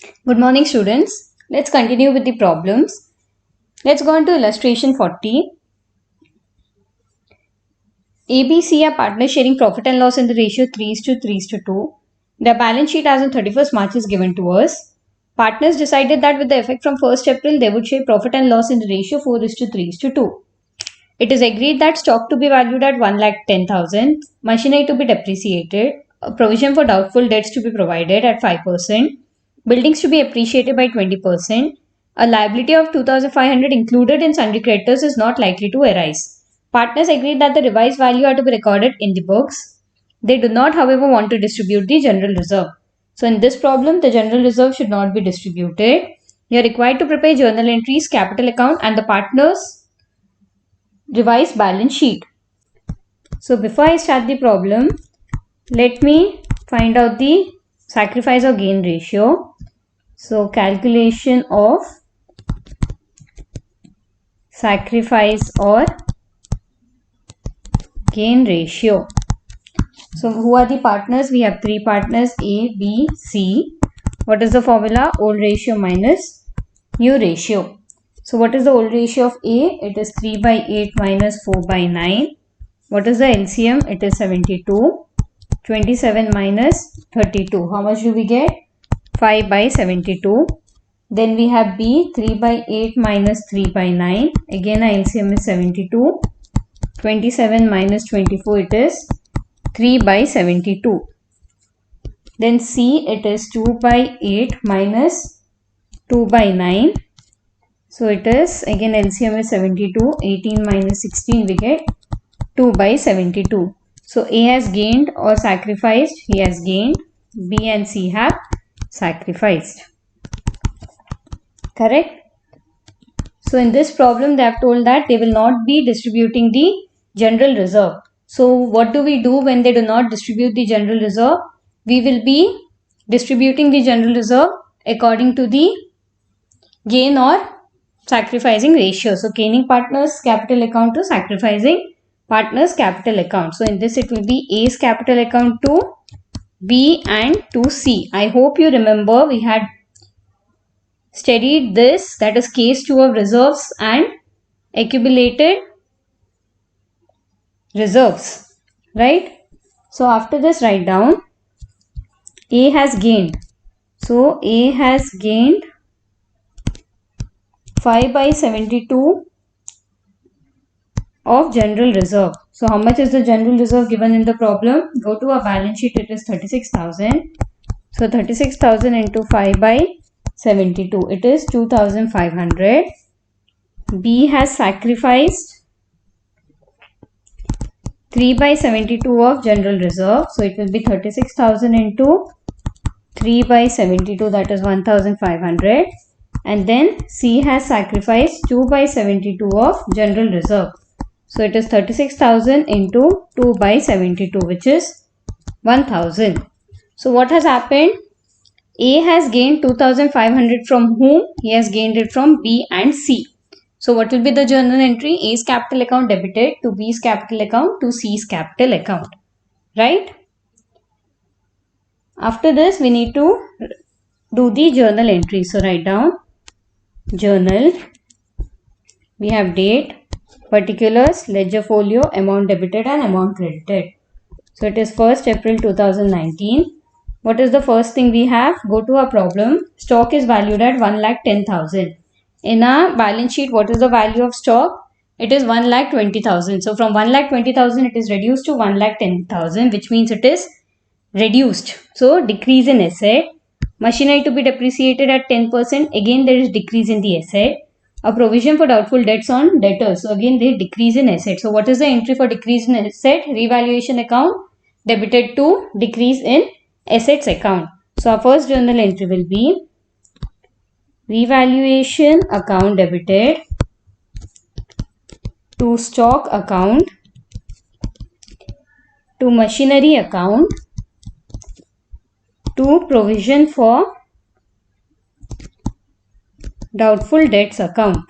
Good morning, students. Let's continue with the problems. Let's go on to illustration 40. ABC are partners sharing profit and loss in the ratio 3:3:2. Their balance sheet as on 31st March is given to us. Partners decided that with the effect from 1st April, they would share profit and loss in the ratio 4:3:2. It is agreed that stock to be valued at 1,10,000, machinery to be depreciated, a provision for doubtful debts to be provided at 5%, buildings to be appreciated by 20%, a liability of 2,500 included in sundry creditors is not likely to arise. Partners agreed that the revised value are to be recorded in the books. They do not, however, want to distribute the general reserve. So in this problem, the general reserve should not be distributed. You are required to prepare journal entries, capital account, and the partners' revised balance sheet. So before I start the problem, let me find out the sacrifice or gain ratio. So calculation of sacrifice or gain ratio. So who are the partners? We have three partners A, B, C. What is the formula? Old ratio minus new ratio. So what is the old ratio of A? It is 3/8 minus 4/9. What is the LCM? It is 72. 27 minus 32. How much do we get? 5/72. Then we have B, 3/8 minus 3/9. Again, our LCM is 72. 27 minus 24, it is 3/72. Then C, it is 2/8 minus 2/9. So it is, again LCM is 72. 18 minus 16, we get 2/72. So A has gained or sacrificed, he has gained. B and C have sacrificed. Correct? So in this problem, they have told that they will not be distributing the general reserve. So what do we do when they do not distribute the general reserve? We will be distributing the general reserve according to the gain or sacrificing ratio. So gaining partners capital account to sacrificing partners capital account. So in this it will be A's capital account to B and to C. I hope you remember we had studied this, that is case 2 of reserves and accumulated reserves, right? So after this, write down A has gained. So A has gained 5/72 of general reserve. So how much is the general reserve given in the problem? Go to our balance sheet, it is 36,000. So 36,000 into 5/72, it is 2,500. B has sacrificed 3/72 of general reserve. So it will be 36,000 into 3/72, that is 1,500. And then C has sacrificed 2/72 of general reserve. So it is 36,000 into 2/72, which is 1,000. So what has happened? A has gained 2,500 from whom? He has gained it from B and C. So what will be the journal entry? A's capital account debited to B's capital account to C's capital account. Right? After this, we need to do the journal entry. So write down journal. We have date, particulars, ledger folio, amount debited and amount credited. So it is 1st April 2019. What is the first thing we have? Go to our problem. Stock is valued at 1,10,000. In our balance sheet, what is the value of stock? It is 1,20,000. So from 1,20,000, it is reduced to 1,10,000, which means it is reduced. So decrease in asset. Machinery to be depreciated at 10%. Again, there is decrease in the asset. A provision for doubtful debts on debtors. So again, they decrease in asset. So what is the entry for decrease in asset? Revaluation account debited to decrease in assets account. So our first journal entry will be revaluation account debited to stock account to machinery account to provision for doubtful debts account.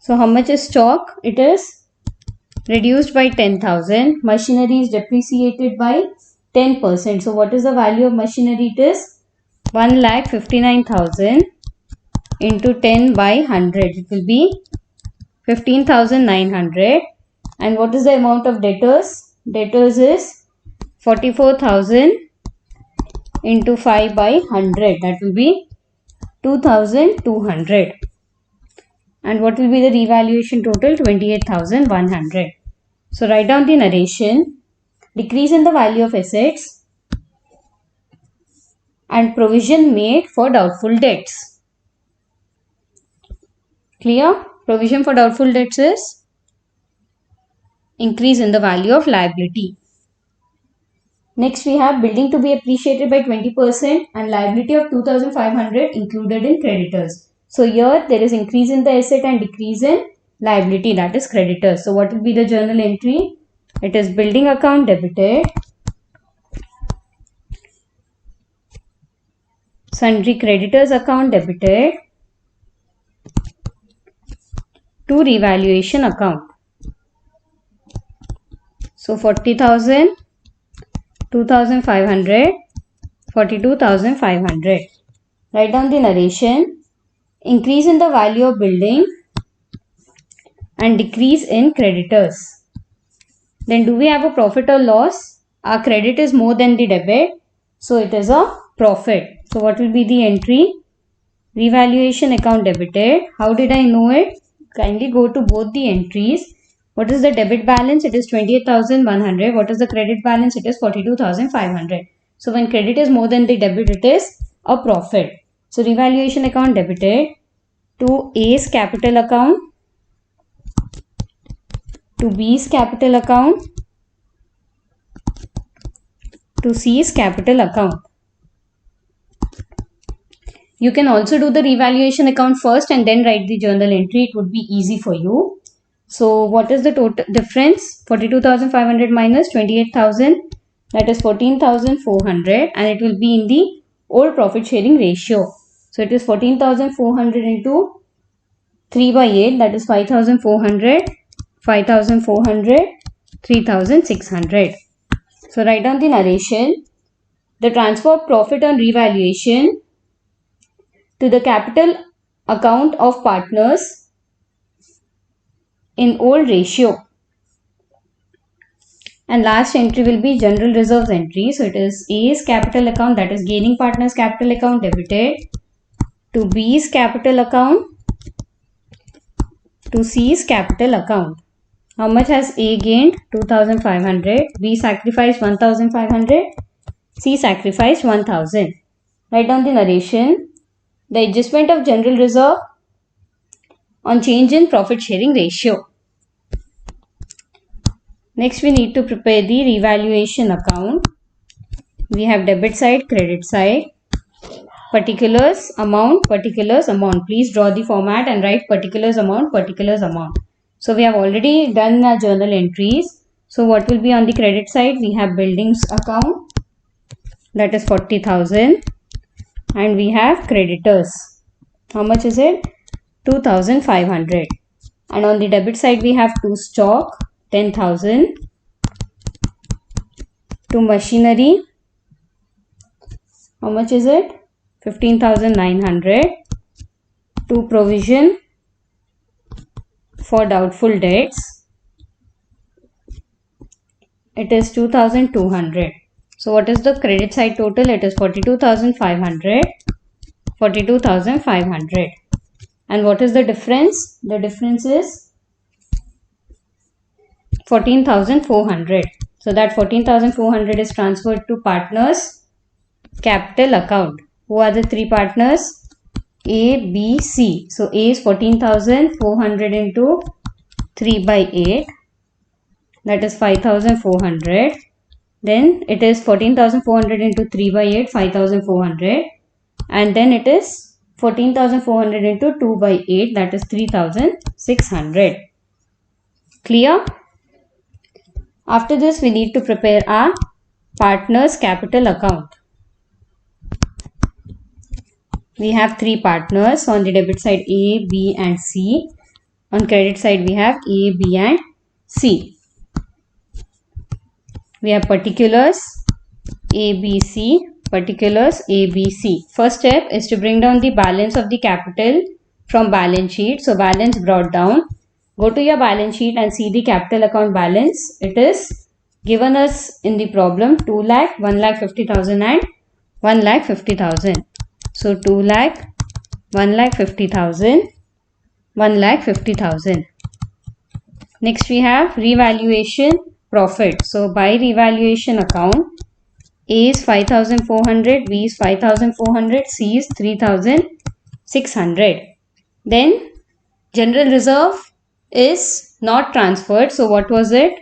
So how much is stock? It is reduced by 10,000. Machinery is depreciated by 10%. So what is the value of machinery? It is 1,59,000 into 10 by 100. It will be 15,900. And what is the amount of debtors? Debtors is 44,000 into 5 by 100. That will be 2,200. And what will be the revaluation total? 28,100. So write down the narration. Decrease in the value of assets and provision made for doubtful debts. Clear? Provision for doubtful debts is increase in the value of liability. Next we have building to be appreciated by 20% and liability of 2,500 included in creditors. So here there is increase in the asset and decrease in liability, that is creditors. So what will be the journal entry? It is building account debited, sundry creditors account debited to revaluation account. So 40,000, 2,500, 42,500. Write down the narration. Increase in the value of building and decrease in creditors. Then do we have a profit or loss? Our credit is more than the debit, so it is a profit. So what will be the entry? Revaluation account debited. How did I know it? Kindly go to both the entries. What is the debit balance? It is 28,100. What is the credit balance? It is 42,500. So when credit is more than the debit, it is a profit. So revaluation account debited to A's capital account, to B's capital account, to C's capital account. You can also do the revaluation account first and then write the journal entry. It would be easy for you. So what is the total difference? 42,500 minus 28,000, that is 14,400, and it will be in the old profit sharing ratio. So it is 14,400 into 3 by 8, that is 5,400, 5,400, 3,600. So write down the narration. The transfer of profit on revaluation to the capital account of partners in old ratio. And last entry will be general reserves entry. So it is A's capital account, that is gaining partners capital account, debited to B's capital account, to C's capital account. How much has A gained? 2,500. B sacrificed 1,500. C sacrificed 1,000. Write down the narration. The adjustment of general reserve on change in profit sharing ratio. Next we need to prepare the revaluation account. We have debit side, credit side, particulars, amount, particulars, amount. Please draw the format and write particulars, amount, particulars, amount. So we have already done our journal entries. So what will be on the credit side? We have buildings account, that is 40,000, and we have creditors. How much is it? 2,500. And on the debit side we have to stock, 10,000, to machinery. How much is it? 15,900. To provision for doubtful debts, it is 2,200. So what is the credit side total? It is 42,500, 42,500. And what is the difference? The difference is 14,400. So that 14,400 is transferred to partners capital account. Who are the three partners? A, B, C. So A is 14,400 into 3 by 8. That is 5,400. Then it is 14,400 into 3 by 8, 5,400. And then it is 14,400 into 2 by 8, that is 3,600. Clear? After this, we need to prepare our partners capital account. We have three partners. On the debit side A, B and C. On credit side we have A, B and C. We have particulars, ABC, particulars ABC. First step is to bring down the balance of the capital from balance sheet. So balance brought down. Go to your balance sheet and see the capital account balance. It is given us in the problem 2 lakh, 1,50,000 and 1,50,000. So 2 lakh, 1,50,000, 1,50,000. Next we have revaluation profit. So by revaluation account, A is 5,400, B is 5,400, C is 3,600. Then general reserve is not transferred. So what was it?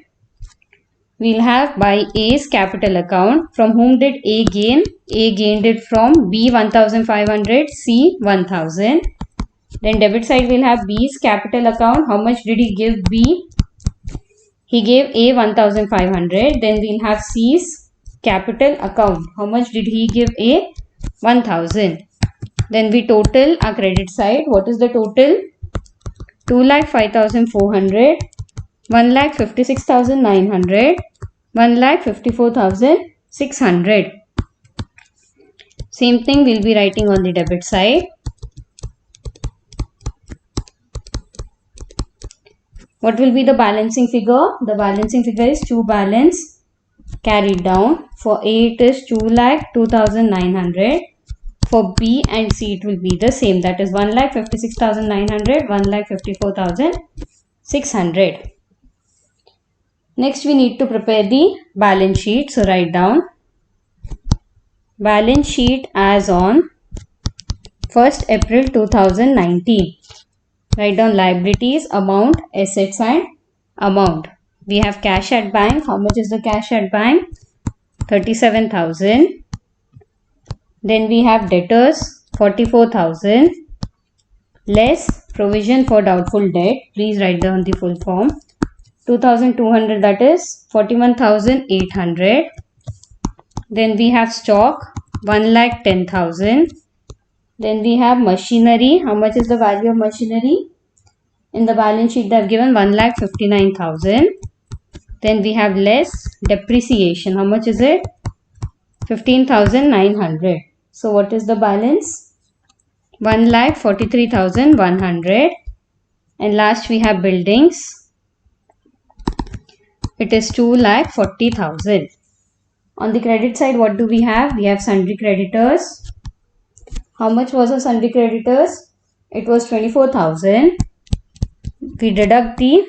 We'll have by A's capital account. From whom did A gain? A gained it from B 1,500, C 1,000. Then debit side we'll have B's capital account. How much did he give B? He gave A 1,500. Then we'll have C's capital account. How much did he give A? 1,000. Then we total our credit side. What is the total? 2,05,400, 1,56,900, 1,54,600. Same thing we'll be writing on the debit side. What will be the balancing figure? The balancing figure is to balance carried down. For A it is 2,02,900. For B and C it will be the same, that is 1,56,900, 1,54,600. Next we need to prepare the balance sheet. So write down balance sheet as on 1st April 2019. Write down liabilities, amount, assets and amount. We have cash at bank. How much is the cash at bank? 37,000. Then we have debtors 44,000 less provision for doubtful debt. Please write down the full form. 2,200, that is 41,800. Then we have stock 1,10,000. Then we have machinery. How much is the value of machinery? In the balance sheet they have given 1,59,000. Then we have less depreciation. How much is it? 15,900. So what is the balance? 1,43,100. And last we have buildings. It is 2,40,000. On the credit side, what do we have? We have sundry creditors. How much was our sundry creditors? It was 24,000. We deduct the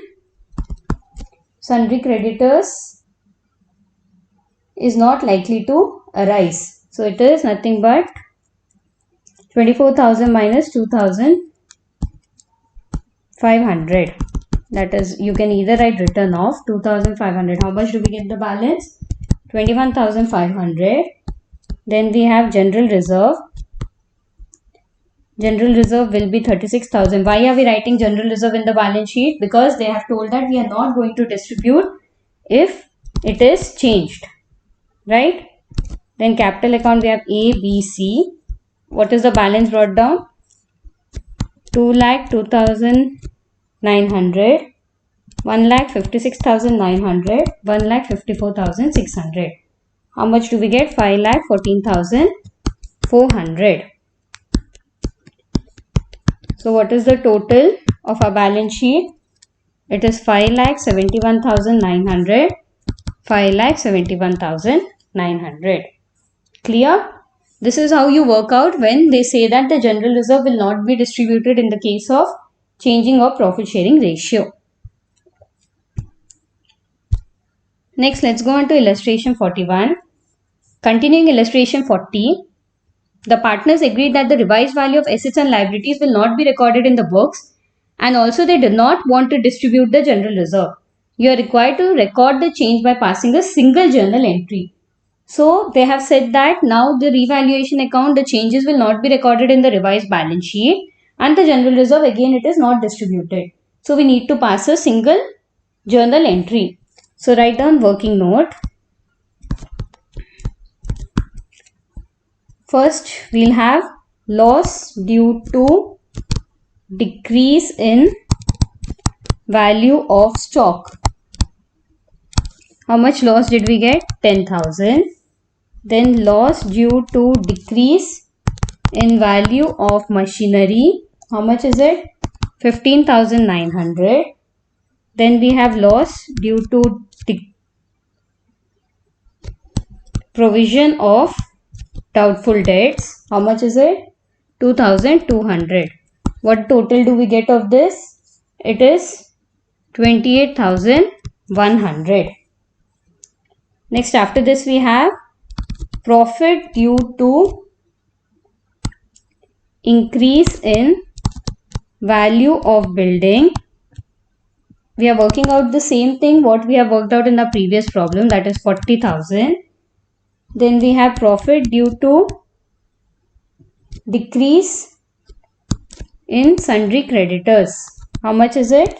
sundry creditors is not likely to arise. So it is nothing but 24,000 minus 2,500. That is, you can either write return of 2,500. How much do we get the balance? 21,500. Then we have general reserve. General reserve will be 36,000. Why are we writing general reserve in the balance sheet? Because they have told that we are not going to distribute if it is changed. Right? Then capital account we have A, B, C. What is the balance brought down? 2,02,900, 1,56,900, 1,54,600. How much do we get? 5,14,400. So what is the total of our balance sheet? It is 5,71,900, 5,71,900. Clear? This is how you work out when they say that the general reserve will not be distributed in the case of changing of profit sharing ratio. Next, let's go on to illustration 41. Continuing illustration 40. The partners agreed that the revised value of assets and liabilities will not be recorded in the books, and also they did not want to distribute the general reserve. You are required to record the change by passing a single journal entry. So they have said that now the revaluation account, the changes will not be recorded in the revised balance sheet, and the general reserve again it is not distributed. So we need to pass a single journal entry. So write down working note. First, we'll have loss due to decrease in value of stock. How much loss did we get? 10,000. Then loss due to decrease in value of machinery. How much is it? 15,900. Then we have loss due to provision of doubtful debts. How much is it? 2,200. What total do we get of this? It is 28,100. Next, after this we have profit due to increase in value of building. We are working out the same thing what we have worked out in the previous problem, that is 40,000. Then we have profit due to decrease in sundry creditors. How much is it?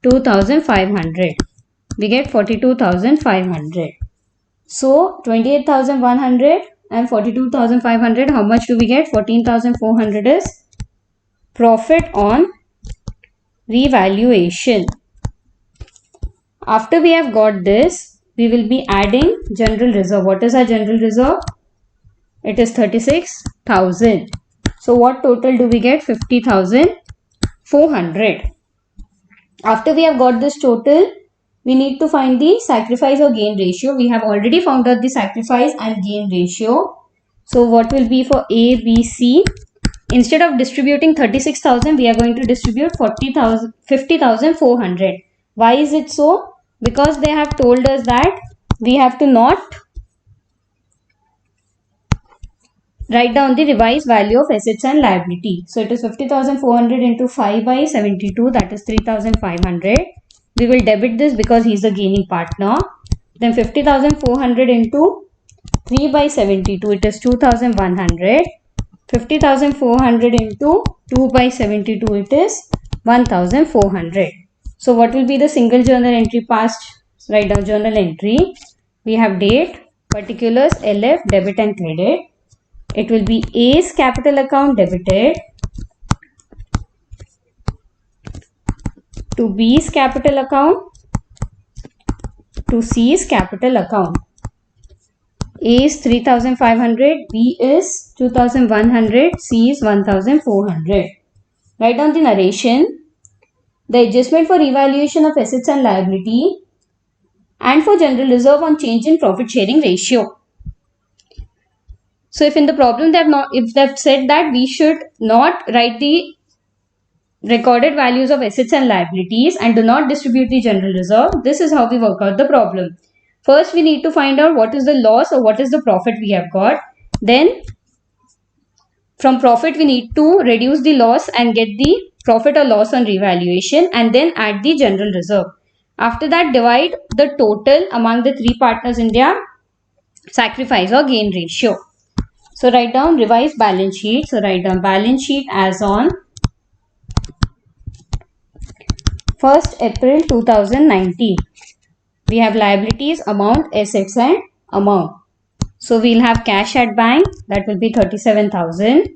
2,500. We get 42,500. So 28,100 and 42,500. How much do we get? 14,400 is profit on revaluation. After we have got this, we will be adding general reserve. What is our general reserve? It is 36,000. So what total do we get? 50,400. After we have got this total, we need to find the sacrifice or gain ratio. We have already found out the sacrifice and gain ratio. So what will be for A, B, C? Instead of distributing 36,000, we are going to distribute 50,400. Why is it so? Because they have told us that we have to not write down the revised value of assets and liability. So it is 50,400 into 5 by 72, that is 3,500. We will debit this because he is the gaining partner. Then 50,400 into 3 by 72, it is 2,100. 50,400 into 2 by 72, it is 1,400. So what will be the single journal entry passed? Write down journal entry. We have date, particulars, LF, debit and credit. It will be A's capital account debited to B's capital account to C's capital account. A is 3,500, B is 2,100, C is 1,400. Write down the narration. The adjustment for revaluation of assets and liability and for general reserve on change in profit sharing ratio. So if in the problem they have said that we should not write the recorded values of assets and liabilities and do not distribute the general reserve, this is how we work out the problem. First we need to find out what is the loss or what is the profit we have got. Then from profit we need to reduce the loss and get the profit or loss on revaluation and then add the general reserve. After that, divide the total among the three partners in their sacrifice or gain ratio. So write down revised balance sheet. So write down balance sheet as on 1st April 2019. We have liabilities, amount, assets and amount. So we'll have cash at bank, that will be 37,000.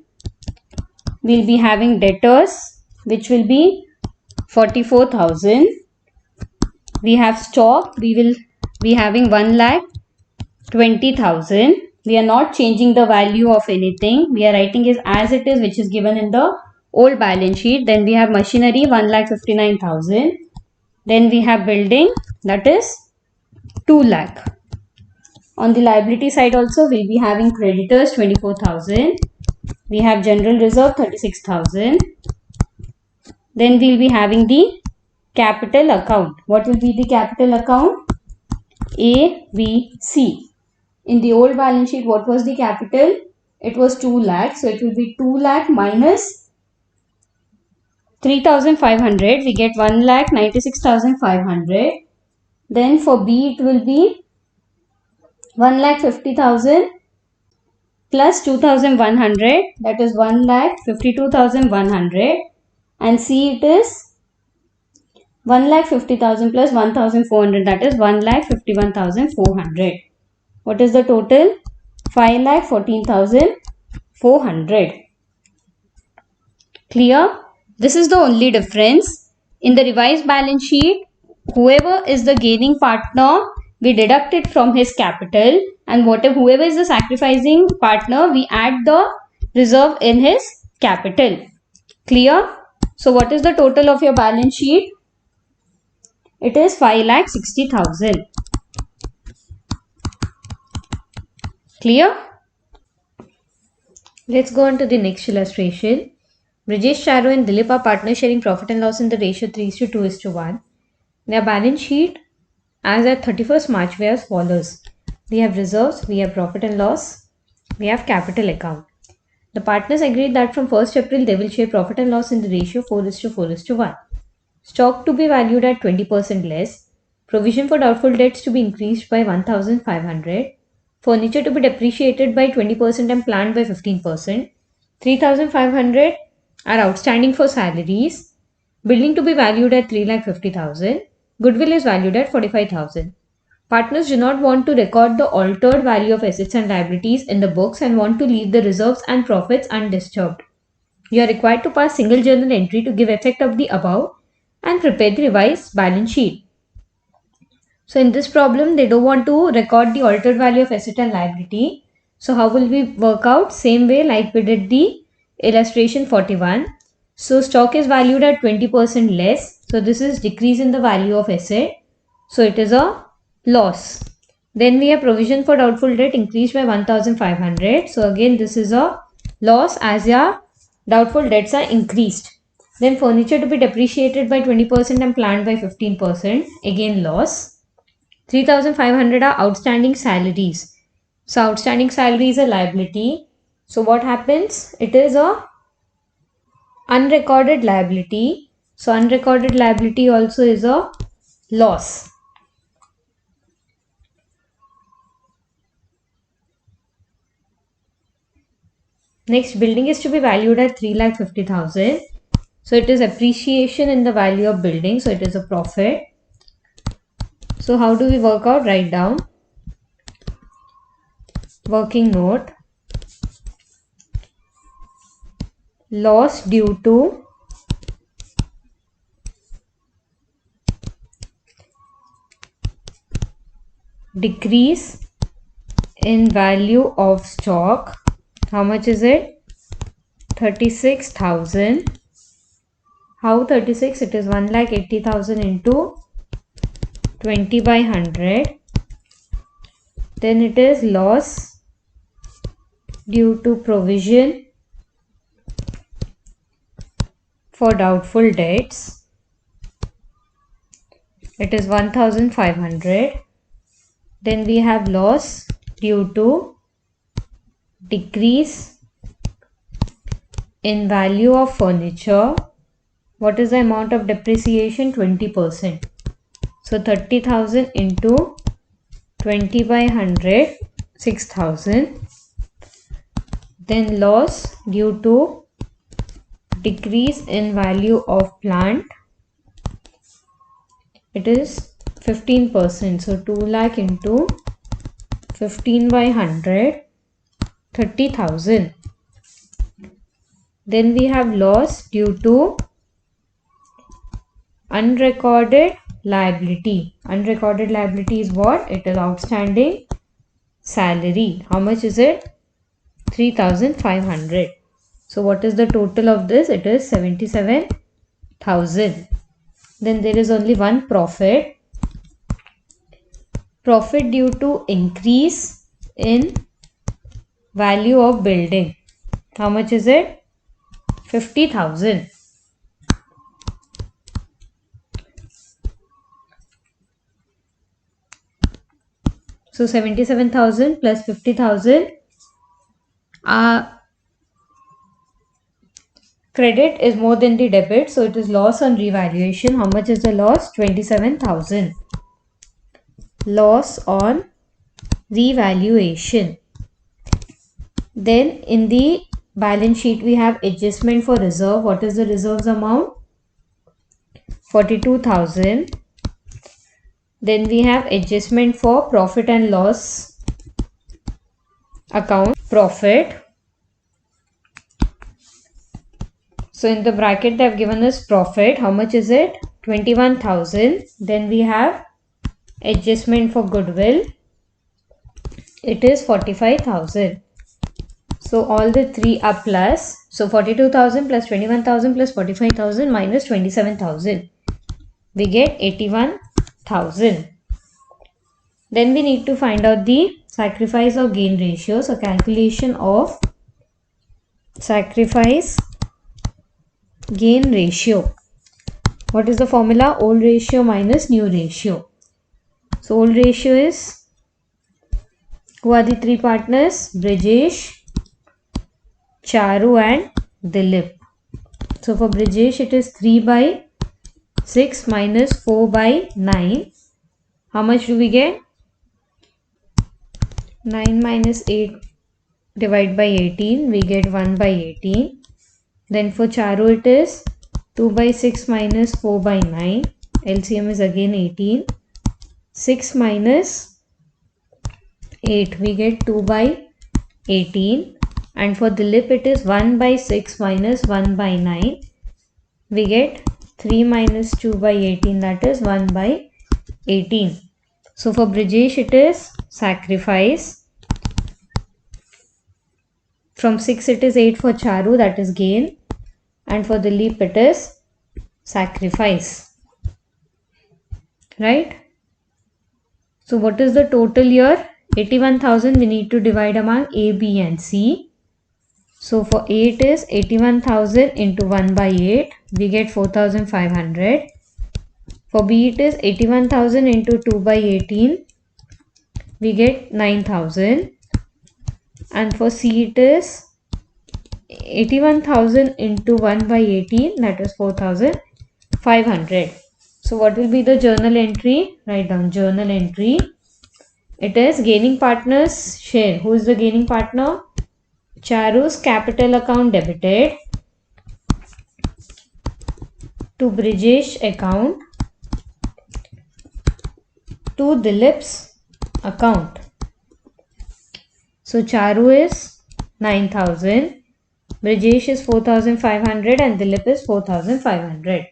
We'll be having debtors, which will be 44,000. We have stock, we will be having 1,20,000. We are not changing the value of anything. We are writing it as it is, which is given in the old balance sheet. Then we have machinery, 1,59,000. Then we have building, that is 2 lakh. On the liability side also, we'll be having creditors, 24,000. We have general reserve, 36,000. Then we'll be having the capital account. What will be the capital account? A, B, C. In the old balance sheet, what was the capital? It was 2 lakh. So it will be 2 lakh minus 3,500. We get 1,96,500. Then for B, it will be 1,50,000 plus 2,100. That is 1,52,100. And C, it is 1,50,000 plus 1,400. That is 1,51,400. What is the total? 5,14,400. Clear? This is the only difference. In the revised balance sheet, whoever is the gaining partner we deduct it from his capital, and whoever is the sacrificing partner, we add the reserve in his capital. Clear? So what is the total of your balance sheet? It is 5,60,000. Clear? Let's go on to the next illustration. Brijesh, Charu and Dilip are partners sharing profit and loss in the ratio 3:2:1. Their balance sheet as at 31st March were as follows. We have reserves, we have profit and loss, we have capital account. The partners agreed that from 1st April they will share profit and loss in the ratio 4:4:1. Stock to be valued at 20% less. Provision for doubtful debts to be increased by 1,500. Furniture to be depreciated by 20% and plant by 15%. 3,500 are outstanding for salaries. Building to be valued at 3,50,000. Goodwill is valued at 45,000. Partners do not want to record the altered value of assets and liabilities in the books and want to leave the reserves and profits undisturbed. You are required to pass single journal entry to give effect of the above and prepare the revised balance sheet. So in this problem, they don't want to record the altered value of asset and liability. So how will we work out? Same way like we did the illustration 41. So stock is valued at 20% less. So this is decrease in the value of asset. So it is a loss. Then we have provision for doubtful debt increased by 1,500. So again this is a loss as your doubtful debts are increased. Then furniture to be depreciated by 20% and plant by 15%. Again loss. 3,500 are outstanding salaries. So outstanding salary is a liability. So what happens? It is a unrecorded liability. So unrecorded liability also is a loss. Next, building is to be valued at 3,50,000. So it is appreciation in the value of building. So it is a profit. So how do we work out? Write down. Working note. Loss due to decrease in value of stock. How much is it? 36,000. How 36? It is 1,80,000 into 20 by 100. Then it is loss due to provision for doubtful debts. It is 1,500. Then we have loss due to decrease in value of furniture. What is the amount of depreciation? 20%. So 30,000 into 20 by 100, 6,000. Then loss due to decrease in value of plant. It is 15%. So 2 lakh into 15 by 100, 30,000. Then we have loss due to unrecorded liability. Unrecorded liability is what? It is outstanding salary. How much is it? 3,500. So what is the total of this? It is 77,000. Then there is only one profit. Profit due to increase in value of building. How much is it? 50,000. So 77,000 plus 50,000. Credit is more than the debit. So it is loss on revaluation. How much is the loss? 27,000. Loss on revaluation. Then in the balance sheet we have adjustment for reserve. What is the reserves amount? 42,000. Then we have adjustment for profit and loss account. Profit. So in the bracket they have given us profit. How much is it? 21,000. Then we have Adjustment for goodwill, it is 45,000. So all the three are plus. So 42,000 plus 21,000 plus 45,000 minus 27,000. We get 81,000. Then we need to find out the sacrifice or gain ratio. So calculation of sacrifice gain ratio. What is the formula? Old ratio minus new ratio. So old ratio is, who are the three partners? Brijesh, Charu and Dilip. So for Brijesh it is 3 by 6 minus 4 by 9. How much do we get? 9 minus 8 divided by 18. We get 1 by 18. Then for Charu it is 2 by 6 minus 4 by 9. LCM is again 18. 6 minus 8. We get 2 by 18. And for Dilip it is 1 by 6 minus 1 by 9. We get 3 minus 2 by 18, that is 1 by 18. So for Brijesh it is sacrifice. From 6 it is 8 for Charu, that is gain. And for Dilip it is sacrifice. Right? So what is the total here? 81,000 we need to divide among A, B and C. So for A it is 81,000 into 1 by 8. We get 4,500. For B it is 81,000 into 2 by 18. We get 9,000. And for C it is 81,000 into 1 by 18, that is 4,500. So what will be the journal entry? Write down journal entry. It is gaining partner's share. Who is the gaining partner? Charu's capital account debited to Brijesh account to Dilip's account. So Charu is 9,000, Brijesh is 4,500 and Dilip is 4,500.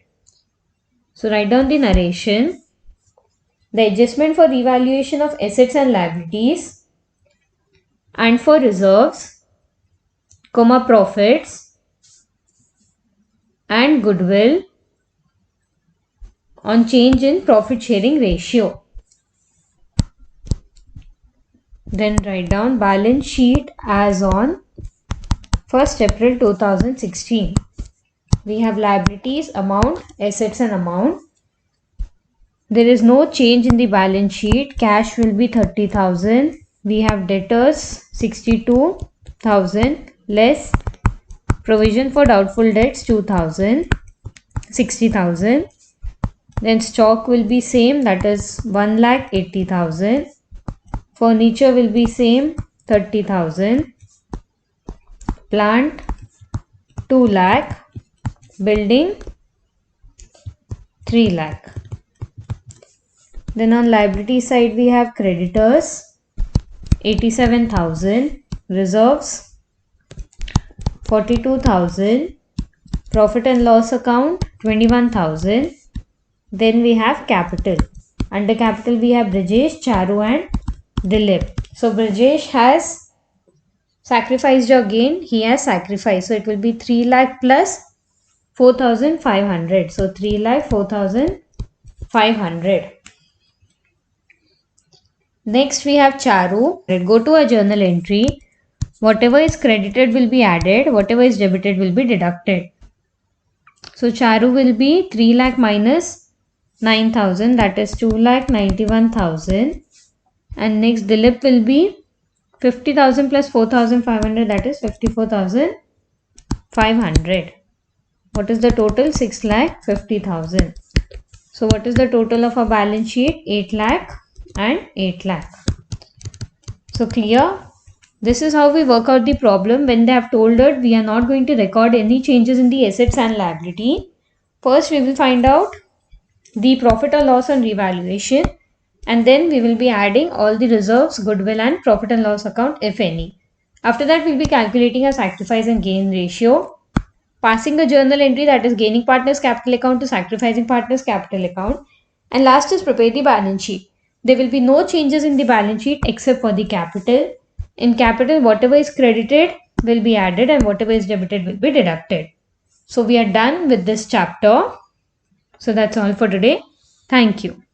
So write down the narration. The adjustment for revaluation of assets and liabilities and for reserves, profits and goodwill on change in profit sharing ratio. Then write down balance sheet as on 1st April 2016. We have liabilities, amount, assets and amount. There is no change in the balance sheet. Cash will be 30,000. We have debtors 62,000 less provision for doubtful debts 2,000, 60,000. Then stock will be same, that is 1,80,000. Furniture will be same, 30,000. Plant 2 lakh. Building 3 lakh. Then on liability side we have creditors 87,000, reserves 42,000, profit and loss account 21,000. Then we have capital. Under capital we have Brijesh, Charu and Dilip. So Brijesh has sacrificed or gained. He has sacrificed. So it will be 3 lakh plus 4,500. So 3 lakh 4,500. Next we have Charu. Go to a journal entry. Whatever is credited will be added. Whatever is debited will be deducted. So Charu will be 3 lakh minus 9,000, that is 2,91,000. And next Dilip will be 50,000 plus 4,500, that is 54,500. What is the total? 6,50,000. So what is the total of our balance sheet? 8 lakh and 8 lakh. So clear? This is how we work out the problem when they have told us we are not going to record any changes in the assets and liability. First we will find out the profit or loss on revaluation, and then we will be adding all the reserves, goodwill and profit and loss account if any. After that we will be calculating a sacrifice and gain ratio, passing a journal entry, that is gaining partner's capital account to sacrificing partner's capital account, and last is prepare the balance sheet. There will be no changes in the balance sheet except for the capital. In capital, whatever is credited will be added and whatever is debited will be deducted. So we are done with this chapter. So that's all for today. Thank you.